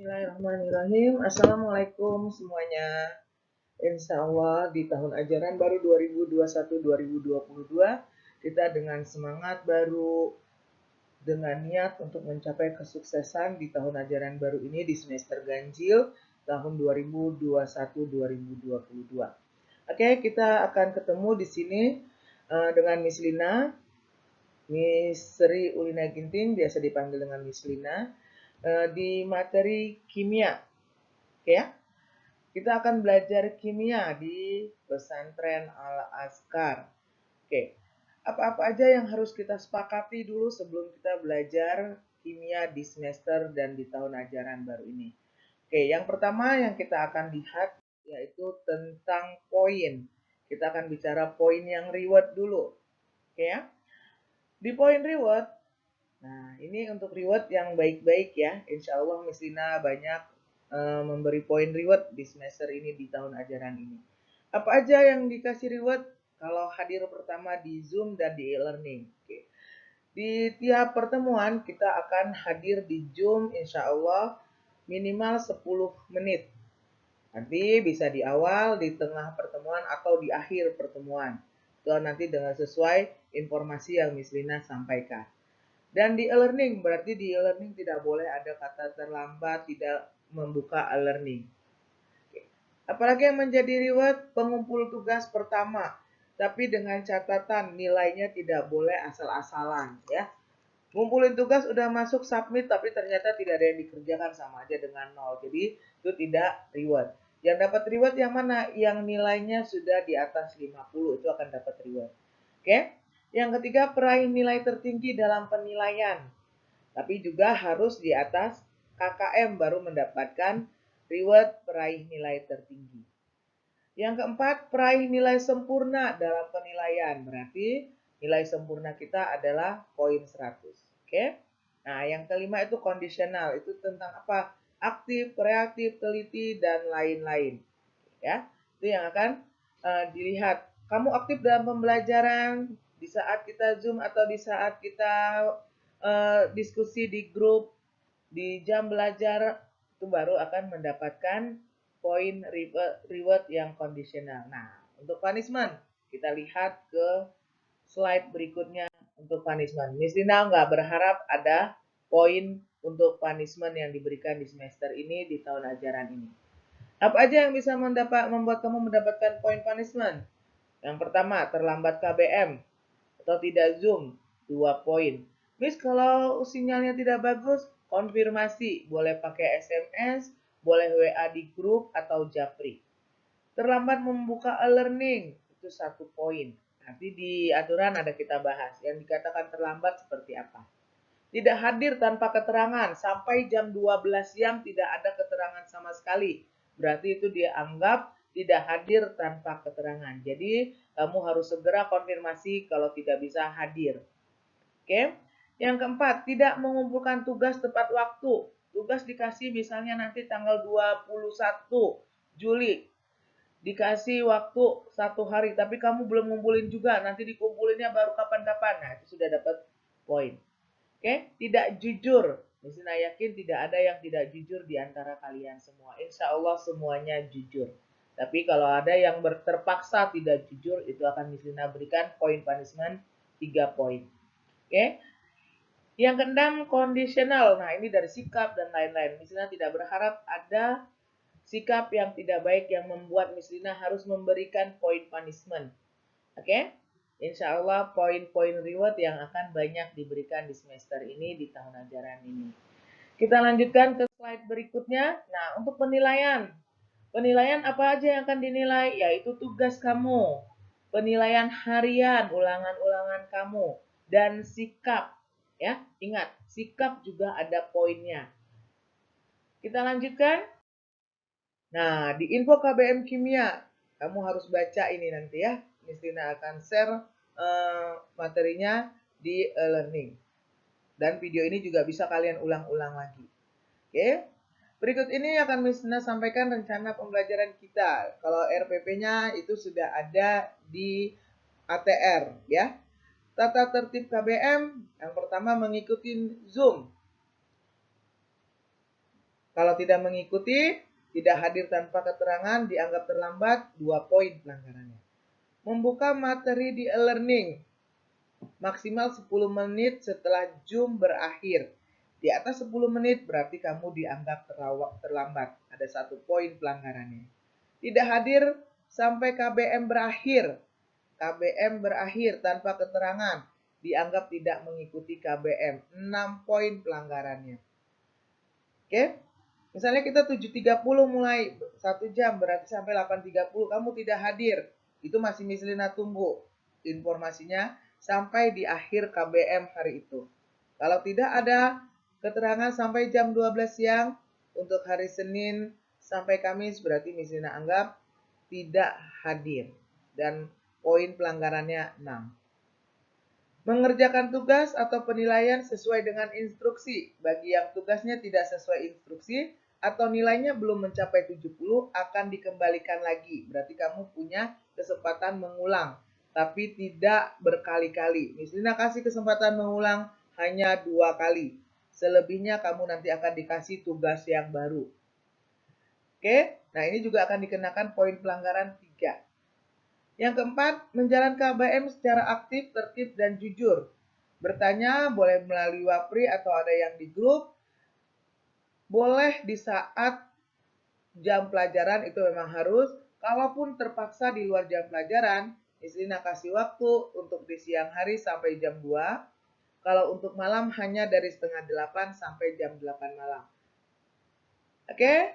Bismillahirrahmanirrahim. Assalamualaikum semuanya. Insya Allah di tahun ajaran baru 2021-2022 kita dengan semangat baru, dengan niat untuk mencapai kesuksesan di tahun ajaran baru ini di semester ganjil tahun 2021-2022. Oke, kita akan ketemu di sini dengan Miss Lina, Miss Sri Ulina Ginting, biasa dipanggil dengan Miss Lina, di materi kimia. Oke ya, kita akan belajar kimia di pesantren Al-Azkar. Oke, apa-apa aja yang harus kita sepakati dulu sebelum kita belajar kimia di semester dan di tahun ajaran baru ini. Oke, yang pertama yang kita akan lihat yaitu tentang poin. Kita akan bicara poin yang reward dulu. Oke ya, di poin reward, nah ini untuk reward yang baik-baik ya. Insya Allah Miss Lina banyak memberi poin reward di semester ini di tahun ajaran ini. Apa aja yang dikasih reward kalau hadir pertama di Zoom dan di e-learning? Oke. Di tiap pertemuan kita akan hadir di Zoom insya Allah minimal 10 menit. Nanti bisa di awal, di tengah pertemuan, atau di akhir pertemuan. Itu nanti dengan sesuai informasi yang Miss Lina sampaikan. Dan di e-learning, berarti di e-learning tidak boleh ada kata terlambat, tidak membuka e-learning. Apalagi yang menjadi reward pengumpul tugas pertama, tapi dengan catatan nilainya tidak boleh asal-asalan ya. Ngumpulin tugas udah masuk submit tapi ternyata tidak ada yang dikerjakan, sama aja dengan nol. Jadi itu tidak reward. Yang dapat reward yang mana? Yang nilainya sudah di atas 50 itu akan dapat reward. Oke? Yang ketiga, peraih nilai tertinggi dalam penilaian. Tapi juga harus di atas KKM baru mendapatkan reward peraih nilai tertinggi. Yang keempat, peraih nilai sempurna dalam penilaian. Berarti nilai sempurna kita adalah poin 100. Oke? Nah, yang kelima itu kondisional. Itu tentang apa? Aktif, reaktif, teliti, dan lain-lain. Ya, itu yang akan dilihat. Kamu aktif dalam pembelajaran di saat kita Zoom atau di saat kita diskusi di grup, di jam belajar, itu baru akan mendapatkan poin reward yang kondisional. Nah, untuk punishment, kita lihat ke slide berikutnya untuk punishment. Miss Lina nggak berharap ada poin untuk punishment yang diberikan di semester ini, di tahun ajaran ini. Apa aja yang bisa membuat kamu mendapatkan poin punishment? Yang pertama, terlambat KBM atau tidak Zoom, 2 poin. Miss, kalau sinyalnya tidak bagus, konfirmasi, boleh pakai SMS, boleh WA di grup atau Japri. Terlambat membuka e-learning, itu 1 poin. Nanti di aturan ada kita bahas. Yang dikatakan terlambat seperti apa. Tidak hadir tanpa keterangan, sampai jam 12 siang tidak ada keterangan sama sekali. Berarti itu dia anggap tidak hadir tanpa keterangan. Jadi kamu harus segera konfirmasi kalau tidak bisa hadir. Oke. Yang keempat, tidak mengumpulkan tugas tepat waktu. Tugas dikasih misalnya nanti tanggal 21 Juli. Dikasih waktu 1 hari, tapi kamu belum ngumpulin juga. Nanti dikumpulinnya baru kapan-kapan. Nah, itu sudah dapat poin. Oke, tidak jujur. Misalnya yakin tidak ada yang tidak jujur di antara kalian semua. Insya Allah semuanya jujur. Tapi kalau ada yang terpaksa tidak jujur, itu akan Misalnya berikan poin punishment 3 poin. Oke. Yang keenam, kondisional. Nah, ini dari sikap dan lain-lain. Misalnya tidak berharap ada sikap yang tidak baik yang membuat Miss Lina harus memberikan poin punishment. Oke? Insya Allah poin-poin reward yang akan banyak diberikan di semester ini, di tahun ajaran ini. Kita lanjutkan ke slide berikutnya. Nah, untuk penilaian. Penilaian apa aja yang akan dinilai? Yaitu tugas kamu, penilaian harian, ulangan-ulangan kamu, dan sikap. Ya, ingat, sikap juga ada poinnya. Kita lanjutkan. Nah, di info KBM Kimia, kamu harus baca ini nanti ya. Miss Tina akan share materinya di e-learning. Dan video ini juga bisa kalian ulang-ulang lagi. Oke. Berikut ini akan Miss Tina sampaikan rencana pembelajaran kita. Kalau RPP-nya itu sudah ada di ATR ya. Tata tertib KBM yang pertama mengikuti Zoom. Kalau tidak mengikuti, tidak hadir tanpa keterangan, dianggap terlambat, 2 poin pelanggarannya. Membuka materi di e-learning maksimal 10 menit setelah Zoom berakhir. Di atas 10 menit berarti kamu dianggap terlambat. Ada 1 poin pelanggarannya. Tidak hadir sampai KBM berakhir. KBM berakhir tanpa keterangan. Dianggap tidak mengikuti KBM. 6 poin pelanggarannya. Oke? Misalnya kita 7.30 mulai 1 jam, berarti sampai 8.30 kamu tidak hadir. Itu masih Miss Lina tunggu informasinya sampai di akhir KBM hari itu. Kalau tidak ada keterangan sampai jam 12 siang untuk hari Senin sampai Kamis, berarti Miss Lina anggap tidak hadir. Dan poin pelanggarannya 6. Mengerjakan tugas atau penilaian sesuai dengan instruksi. Bagi yang tugasnya tidak sesuai instruksi atau nilainya belum mencapai 70 akan dikembalikan lagi. Berarti kamu punya kesempatan mengulang, tapi tidak berkali-kali. Misalnya kasih kesempatan mengulang hanya 2 kali. Selebihnya kamu nanti akan dikasih tugas yang baru. Oke, nah ini juga akan dikenakan poin pelanggaran 3. Yang keempat, menjalankan KBM secara aktif, tertib, dan jujur. Bertanya boleh melalui Wapri atau ada yang di grup. Boleh di saat jam pelajaran itu memang harus. Kalaupun terpaksa di luar jam pelajaran, Miss Lina kasih waktu untuk di siang hari sampai jam 2. Kalau untuk malam hanya dari setengah 8 sampai jam 8 malam. Oke,